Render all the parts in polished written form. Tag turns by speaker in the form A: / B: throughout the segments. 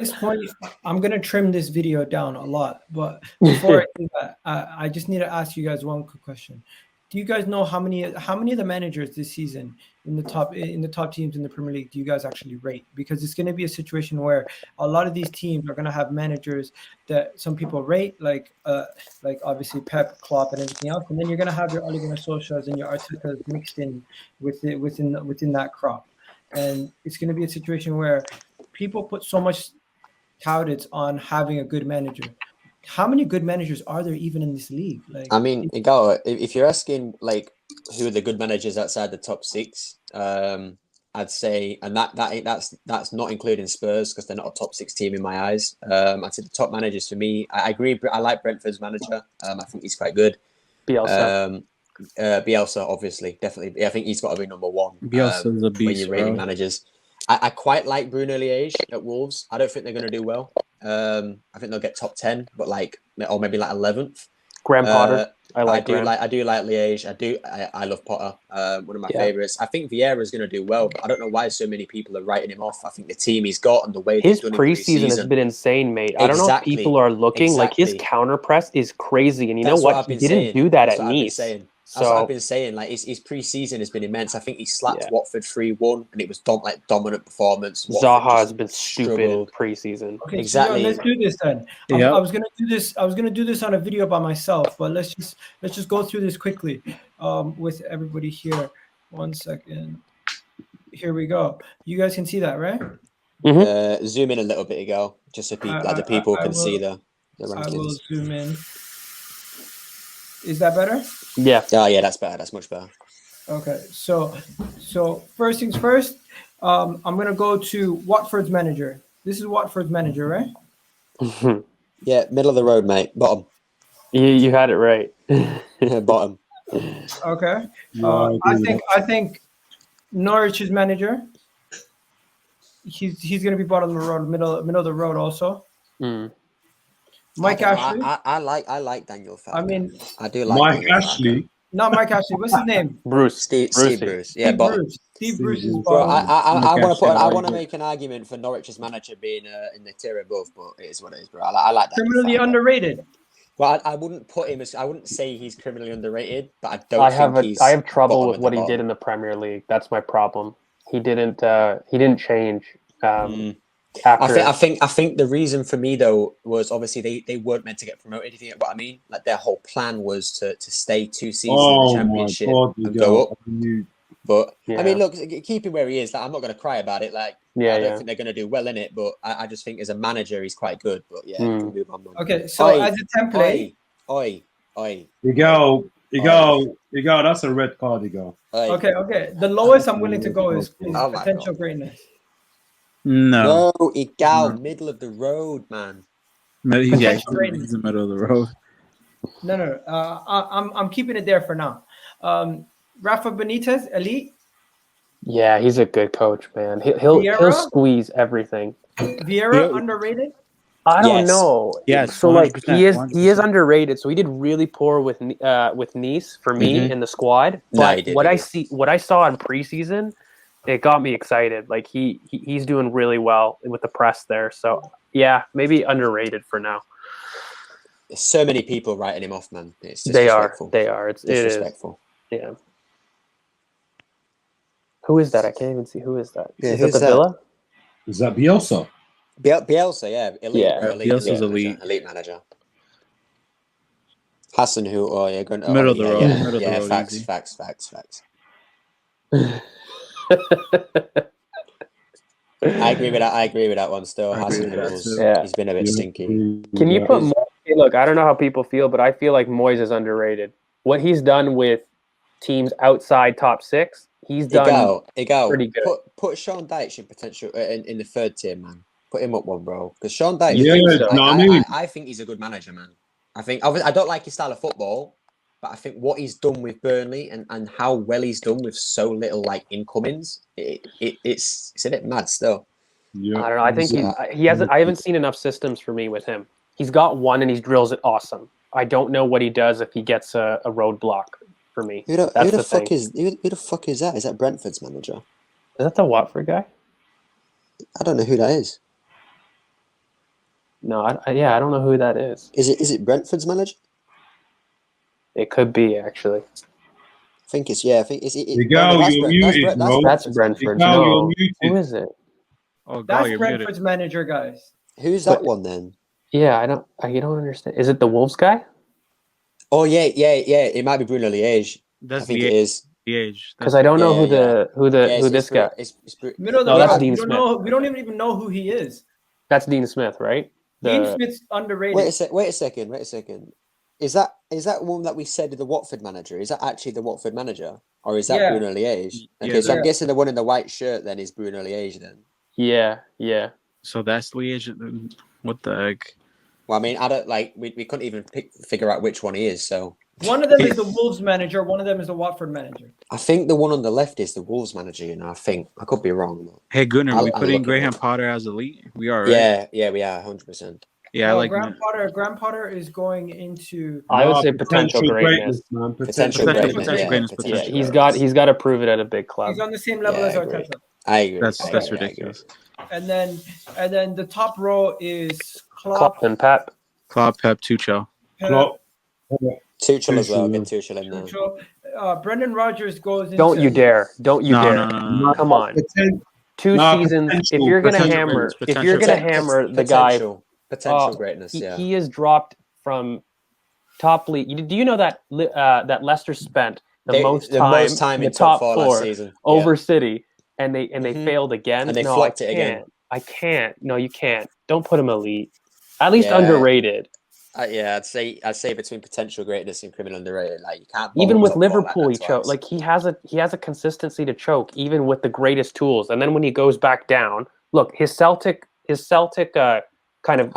A: this point, I'm gonna trim this video down a lot. But before I do that, I just need to ask you guys one quick question. Do you guys know how many of the managers this season in the top teams in the Premier League do you guys actually rate? Because it's going to be a situation where a lot of these teams are going to have managers that some people rate, like obviously Pep, Klopp, and everything else, and then you're going to have your Ole Gunnar Solskjærs and your Artetas mixed in within that crop, and it's going to be a situation where people put so much touted on having a good manager. How many good managers are there even in this league? Like,
B: I mean, if you're asking like who are the good managers outside the top six, I'd say, and that's not including Spurs because they're not a top six team in my eyes. I'd say the top managers for me. I agree. I like Brentford's manager. I think he's quite good.
C: Bielsa.
B: Bielsa, obviously, definitely. I think he's got to be number one.
D: Bielsa's a beast,
B: when you're rating managers. I quite like Bruno Lage at Wolves. I don't think they're going to do well. I think they'll get top 10, but or maybe 11th.
C: Graham Potter.
B: I do like Liège. I love Potter. One of my favorites. I think Vieira is going to do well, but I don't know why so many people are writing him off. I think the team he's got and the way
C: his preseason has been insane, mate. I don't know if people are looking like his counter press is crazy, and you know what? He didn't do that at Nice.
B: That's what I've been saying. Like his pre-season has been immense. I think he slapped Watford 3-1, and it was dominant performance.
C: Zaha has been stupid pre-season.
A: Okay,
B: exactly.
A: So let's do this then. I was gonna do this. I was gonna do this on a video by myself, but let's just go through this quickly with everybody here. 1 second. Here we go. You guys can see that, right?
C: Mm-hmm.
B: Zoom in a little bit ago, just so the people can see the rankings.
A: I will zoom in. Is that better?
C: Yeah.
B: Oh, yeah, that's better. That's much better.
A: Okay, so first things first, I'm gonna go to Watford's manager. This is Watford's manager, right?
B: Yeah, middle of the road, mate. Bottom.
C: You had it right.
B: Bottom.
A: Okay. I think Norwich's manager. He's gonna be bottom of the road, middle of the road also. Mike Ashley.
B: I like Daniel Farke.
A: I mean,
B: I do like
D: Mike Ashley.
A: Not Mike Ashley. What's his name?
C: Bruce.
B: Steve Bruce. Yeah,
A: Steve Bruce is
B: bro,
A: bottom.
B: I want to make an argument for Norwich's manager being in the tier above, but it is what it is, bro. I like that.
A: Criminally underrated.
B: Well, I wouldn't put him as. I wouldn't say he's criminally underrated, but I don't.
C: I have trouble with what he did in the Premier League. That's my problem. He didn't change.
B: I think the reason for me though was obviously they weren't meant to get promoted. If you get what I mean, like their whole plan was to stay 2 seasons in the Championship and go up. But I mean, look, keep him where he is. Like, I'm not going to cry about it. Like, I don't think they're going to do well in it. But I just think as a manager, he's quite good. But yeah, move on.
A: Okay, so as a template,
D: You go. That's a red card. You go.
A: Okay. The lowest I'm willing to go is potential greatness.
D: No,
B: Igal, middle of the road, man.
D: He's in the middle of the road.
A: No. I'm keeping it there for now. Rafa Benítez, elite.
C: Yeah, he's a good coach, man. He'll squeeze everything.
A: Vieira underrated.
C: I don't know.
D: Yes.
C: So like he is underrated. So he did really poor with Nice for me in the squad. But what I saw in preseason, it got me excited. Like he's doing really well with the press there. So yeah, maybe underrated for now.
B: There's so many people writing him off, man. It's
C: They are. It's
B: disrespectful.
C: Yeah. Who is that? I can't even see. Who is that?
B: Yeah,
C: is that the Villa?
D: Is that Bielsa?
B: Bielsa, yeah. Elite,
D: Bielsa's
B: elite manager. Hasenhüttl,
D: middle of the road.
B: Yeah, facts. I agree with that one still. He's been a bit stinky.
C: Can you put more? Hey, look, I don't know how people feel, but I feel like Moyes is underrated. What he's done with teams outside top 6, he's done pretty good.
B: Put Sean Dyche in potential in the third tier, man. Put him up one, bro. Because Sean Dyche, I think he's a good manager, man. I think I don't like his style of football, but I think what he's done with Burnley and how well he's done with so little like incomings, it's a bit mad still.
D: Yeah.
C: I don't know. I think he hasn't. I haven't seen enough systems for me with him. He's got one and he drills it awesome. I don't know what he does if he gets a roadblock for me.
B: Who the fuck is that? Is that Brentford's manager?
C: Is that the Watford guy?
B: I don't know who that is.
C: No, I don't know who that is.
B: Is it Brentford's manager?
C: It could be actually.
B: I think it's I think it's.
D: You're muted, bro.
C: That's Brentford. No,
D: you're muted.
C: Who is it?
A: Oh, that's Brentford's manager, guys.
B: Who's that one then?
C: Yeah, I don't understand. Is it the Wolves guy?
B: Oh yeah. It might be Bruno Lage. I think it is.
C: Because I don't know who this guy.
A: No, that's Dean Smith. We don't even know who he is.
C: That's Dean Smith, right?
A: Dean Smith's underrated.
B: Wait a second. Is that one that we said the Watford manager? Is that actually the Watford manager, or is that Bruno Lage? Okay, so I'm guessing the one in the white shirt then is Bruno Lage then.
C: Yeah.
E: So that's Lage. What the heck?
B: Well, I mean, I don't we couldn't even figure out which one he is. So
A: one of them is the Wolves manager. One of them is the Watford manager.
B: I think the one on the left is the Wolves manager. You know, I think I could be wrong. But
E: hey, Gunnar, we put in Graham Potter as elite. We are, right?
B: Yeah, we are 100%.
E: Yeah,
A: well, Graham Potter is going into.
C: I would say potential greatness,
B: man. Potential greatness.
C: Yeah, he's got to prove it at a big club.
A: He's on the same level as Arteta.
B: I agree.
E: That's ridiculous.
A: And then the top row is
C: Klopp and Pep.
E: Klopp, Pep, Tuchel.
B: Tuchel as well. Get Tuchel in there.
A: Brendan Rodgers goes into...
C: Don't you dare.
E: No.
C: Come on. 2 seasons. If you're going to hammer the guy...
B: Potential greatness,
C: He is dropped from top league. Do you know that that Leicester spent the most time in the top 4
B: last season
C: over City, and they failed again?
B: And they flopped it again.
C: I can't. No, you can't. Don't put him elite. At least underrated.
B: I'd say between potential greatness and criminal underrated. Like you can't.
C: Even with Liverpool, he choked. Like he has a consistency to choke, even with the greatest tools. And then when he goes back down, look, his Celtic kind of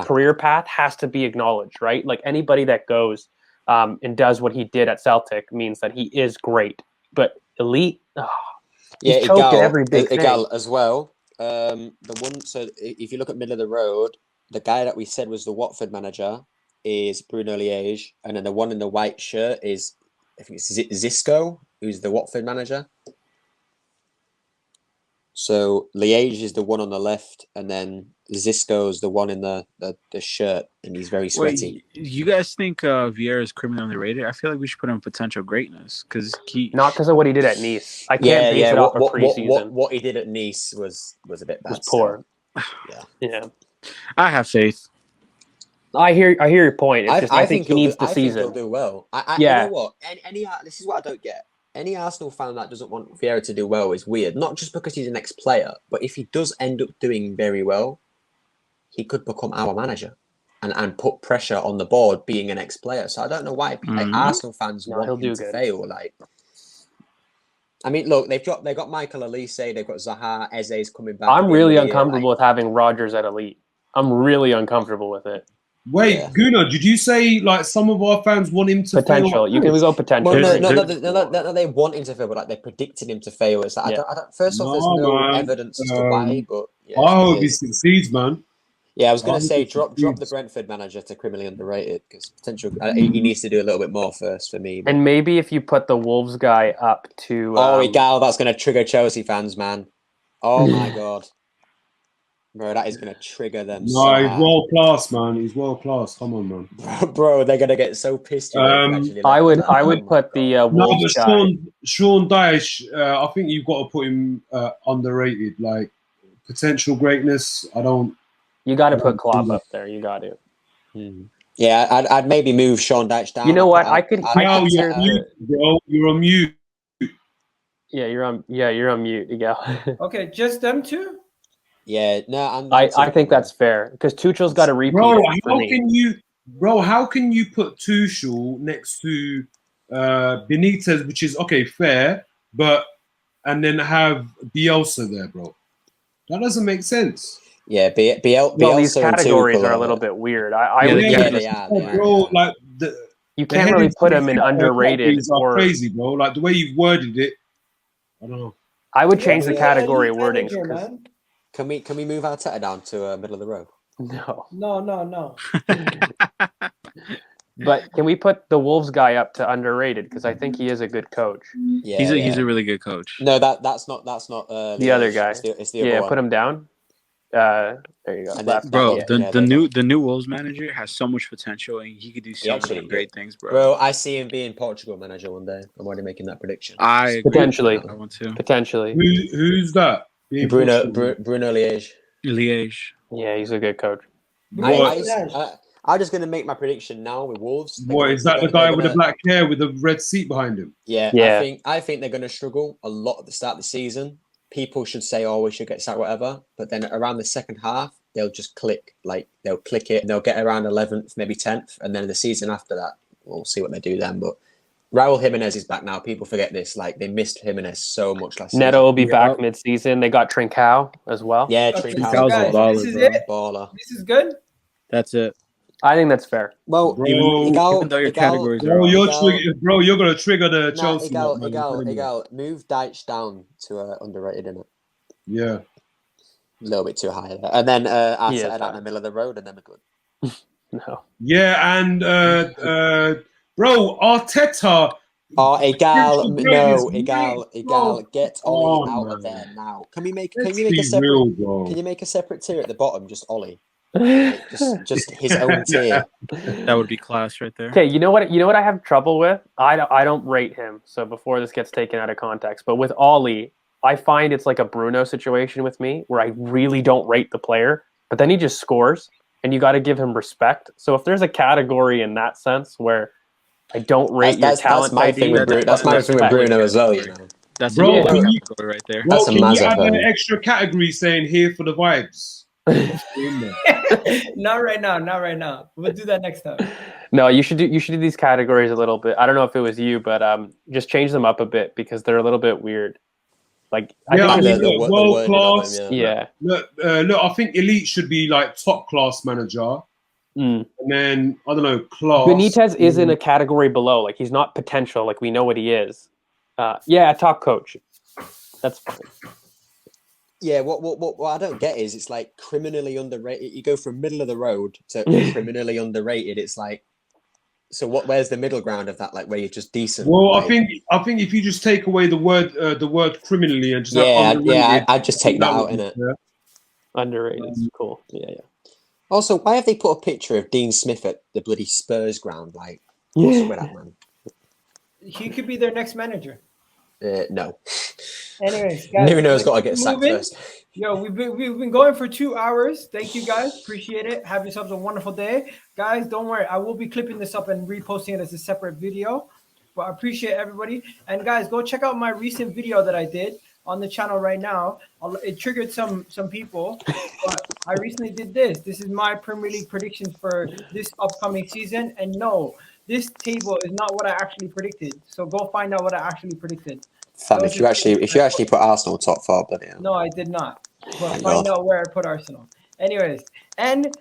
C: career path has to be acknowledged, right? Like anybody that goes and does what he did at Celtic means that he is great. But elite, he's choked at every big thing
B: as well. The one. So if you look at middle of the road, the guy that we said was the Watford manager is Bruno Lage, and then the one in the white shirt is, I think it's Xisco, who's the Watford manager. So Liège is the one on the left, and then Xisco is the one in the shirt, and he's very sweaty.
E: Wait, you guys think Vieira is criminally underrated? I feel like we should put him in potential greatness
C: not because of what he did at Nice. I can't base it off of preseason.
B: What he did at Nice was a bit bad.
C: Was poor.
B: Yeah.
E: I have faith.
C: I hear your point. It's I think he needs the season.
B: I think he'll do well. You know what? This is what I don't get. Any Arsenal fan that doesn't want Vieira to do well is weird. Not just because he's an ex-player, but if he does end up doing very well, he could become our manager and put pressure on the board being an ex-player. So I don't know why Arsenal fans want him to fail. Like, I mean, look, they've got Michael Elise, they've got Zaha, Eze's coming back.
C: I'm really uncomfortable with having Rodgers at elite. I'm really uncomfortable with it.
D: Wait, Gunnar, did you say like some of our fans want him to
C: fail? We go potential.
B: Well, no, they want him to fail, but like they're predicting him to fail. It's like I don't. First off, there's no evidence as to why, but
D: I hope he succeeds, man.
B: Yeah, I was going to say drop the Brentford manager to criminally underrated because potential. He needs to do a little bit more first for me.
C: And maybe if you put the Wolves guy up to
B: that's going to trigger Chelsea fans, man. Oh my god. Bro, that is going to trigger them.
D: No, he's world class, man. He's world class. Come on, man.
B: Bro, they're going to get so pissed.
C: I would put the Wolves guy.
D: Sean Dyche, I think you've got to put him underrated. Like potential greatness.
C: You got to put Klopp up there. You got to.
B: Yeah, I'd maybe move Sean Dyche down.
C: You know what?
D: You're on mute, bro. You're on mute.
C: Yeah, you're on mute. Yeah.
A: Okay, just them two.
B: Yeah, no,
C: I think that's fair because Tuchel's got to repeat.
D: How can you put Tuchel next to Benítez, which is fair, and then have Bielsa there, bro? That doesn't make sense.
B: Yeah, Bielsa.
C: Well, these categories are a little bit weird.
B: They are.
D: Bro, like
C: you can't really put them in underrated or
D: crazy, bro. Like the way you've worded it, I don't know.
C: I would change the category wording.
B: Can we move Arteta down to middle of the road?
A: No.
C: But can we put the Wolves guy up to underrated because I think he is a good coach.
E: Yeah, he's a really good coach.
B: No, that's not
C: the other guy.
B: It's the other one.
C: Put him down. There you go.
E: Bro, the new Wolves manager has so much potential, and he could do so many great things, bro.
B: Bro, I see him being Portugal manager one day. I'm already making that prediction.
E: I agree.
C: Potentially.
E: I want to.
C: Potentially.
D: Who's that?
B: Bruno Liège.
C: Yeah, he's a good coach.
B: I'm just going to make my prediction now with Wolves.
D: What is that? The guy with the black hair with the red seat behind him?
B: Yeah. I think they're going to struggle a lot at the start of the season. People should say, "Oh, we should get sacked," whatever. But then around the second half, they'll just click. Like they'll click it, and they'll get around 11th, maybe 10th, and then the season after that, we'll see what they do then. But Raúl Jiménez is back now. People forget this. Like they missed Jiménez so much last season.
C: Neto will be back mid-season. They got Trincao as well.
B: Yeah,
E: Trincão's a baller.
A: This is it.
B: Baller.
A: This is good.
E: That's it.
C: I think that's fair.
B: Well,
E: even though your categories are
D: you're gonna trigger the Chelsea.
B: Miguel, move Dyche down to underrated, innit?
D: Yeah,
B: a little bit too high there. And then Arteta out in the middle of the road, and then we're good.
C: No.
D: Yeah, and bro, Arteta.
B: Oh, Egal, get Ollie out of there now. Can you make a separate tier at the bottom, just Ollie? just his own tier.
E: That would be class right there.
C: Okay, you know what I have trouble with? I don't rate him. So before this gets taken out of context, but with Ollie, I find it's like a Bruno situation with me where I really don't rate the player, but then he just scores and you got to give him respect. So if there's a category in that sense where I don't rate your talent,
B: that's my thing with Bruno. That's my thing with Bruno as well. You know,
E: that's
D: category
E: right there.
D: Bro, can you add an extra category saying "here for the vibes"?
A: Not right now. We'll do that next time.
C: No, you should do these categories a little bit. I don't know if it was you, but just change them up a bit because they're a little bit weird. Like
D: I think world class.
C: Yeah.
D: Look, I think elite should be like top class manager. And then I don't know, class.
C: Benítez is in a category below. Like he's not potential. Like we know what he is. Top coach. That's fine.
B: Yeah, what I don't get is it's like criminally underrated. You go from middle of the road to criminally underrated. It's like, so where's the middle ground of that? Like where you're just decent.
D: Well,
B: like,
D: I think if you just take away the word criminally and just
B: I'd just take that out, innit?
D: Yeah.
C: Underrated. Cool. Yeah.
B: Also, why have they put a picture of Dean Smith at the bloody Spurs ground? Like, what's up with that, man?
A: He could be their next manager.
B: No.
A: Anyways, guys,
B: Nuno's got to get sacked first.
A: Yo, we've been going for 2 hours. Thank you guys. Appreciate it. Have yourselves a wonderful day. Guys, don't worry. I will be clipping this up and reposting it as a separate video. But I appreciate everybody. And guys, go check out my recent video that I did on the channel right now. It triggered some people. But I recently did this. This is my Premier League predictions for this upcoming season. And no, this table is not what I actually predicted. So go find out what I actually predicted.
B: Fam, if you actually put Arsenal top 4, bloody hell.
A: No, I did not. But find out where I put Arsenal. Anyways, and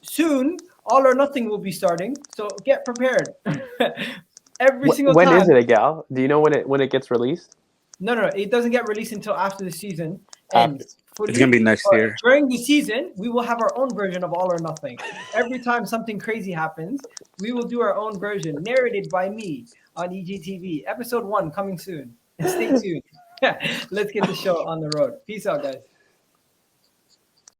A: soon All or Nothing will be starting, so get prepared. Every single time.
C: When is it, Gal? Do you know when it gets released?
A: No, it doesn't get released until after the season ends.
E: It's gonna be next year.
A: During the season, we will have our own version of All or Nothing. Every time something crazy happens, we will do our own version, narrated by me on EGTV. Episode 1 coming soon. Stay tuned. Let's get the show on the road. Peace out, guys.